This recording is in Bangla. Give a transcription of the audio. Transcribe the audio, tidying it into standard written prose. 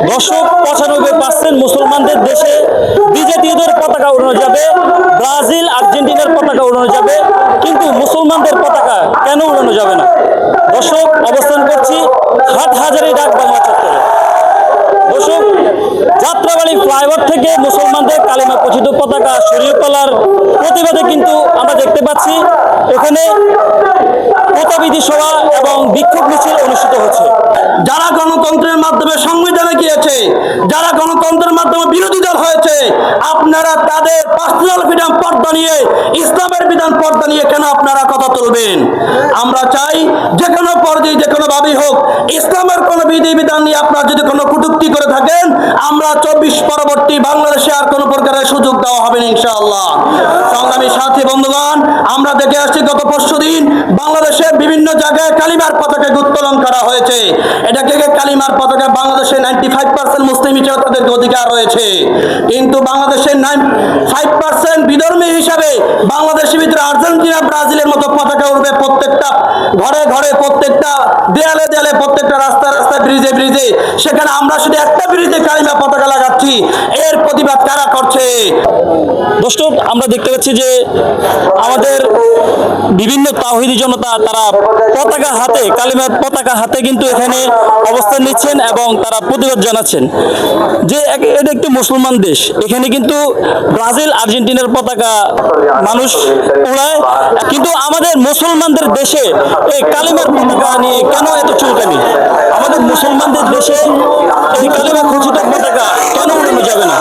দর্শক 95% মুসলমানদের দেশে বিজেপিদের পতাকা উড়ানো যাবে, ব্রাজিল আর্জেন্টিনার পতাকা উড়ানো যাবে, কিন্তু মুসলমানদের পতাকা কেন উড়ানো যাবে না? দর্শক, অবস্থান করছি হাটহাজারী ডাক বাংলা চত্বরে। দর্শক, যাত্রাবাড়ি ফ্লাইওভার থেকে মুসলমানদের কালিমা খচিত পতাকা সরিয়ে ফেলার প্রতিবাদে কিন্তু আমরা দেখতে পাচ্ছি এখানে প্রতিবাদী সভা এবং বিক্ষোভ মিছিল অনুষ্ঠিত হচ্ছে। যারা গণতন্ত্রের মাধ্যমে সংবিধানে গিয়েছে, যারা গণতন্ত্রের মাধ্যমে বিরোধী দল হয়েছে, আপনারা তাদের পার্সোনাল বিধান পর্দা নিয়ে, ইসলামের বিধান পর্দা নিয়ে কেন আপনারা কথা তুলবেন? আমরা চাই যে কোনো পর্যায়ে যে কোনো ভাবেই হোক, ইসলামের কোনো বিধিবিধান নিয়ে আপনারা যদি কোনো কটূক্তি করে থাকেন, আমরা 24 পরবর্তী বাংলাদেশে আর কোনো প্রকারের সুযোগ দেওয়া হবে না ইনশাআল্লাহ। সংগ্রামী সাথী বন্ধুগণ, আমরা দেখে আসছি গত পরশুদিন বাংলাদেশের বিভিন্ন জায়গায় কালিমার পতাকা উত্তোলন করা হয়েছে। এটাকে কালিমার পতাকা বাংলাদেশে 95% মুসলিম হিসেবে তাদেরকে অধিকার রয়েছে, কিন্তু বাংলাদেশের 5% বিধর্মী হিসাবে বাংলাদেশের ভিতরে আর্জেন্টিনা ব্রাজিলের মতো পতাকা উঠবে প্রত্যেকটা ঘরে ঘরে, প্রত্যেকটা দেয়ালে দেয়ালে, প্রত্যেকটা রাস্তায় রাস্তায়, ব্রিজে ব্রিজে। সেখানে আমরা শুধু একটা ব্রিজে কালিমা পতাকা লাগাচ্ছি, এর প্রতিবাদ কারা করছে? দর্শক, আমরা দেখতে পাচ্ছি যে আমাদের বিভিন্ন তাওহীদি জনতা তারা পতাকা হাতে, কালিমার পতাকা হাতে কিন্তু এখানে অবস্থান নিচ্ছেন এবং তারা প্রতিবাদ জানাচ্ছেন যে এটা একটি মুসলমান দেশ। এখানে কিন্তু ব্রাজিল আর্জেন্টিনার পতাকা মানুষ উড়ায়, কিন্তু আমাদের মুসলমানদের দেশে এই কালিমার পতাকা নিয়ে কেন এত চুলকানি? আমাদের মুসলমানদের দেশে এই কালিমা খচিত পতাকা কেন উড়ানো যাবে না?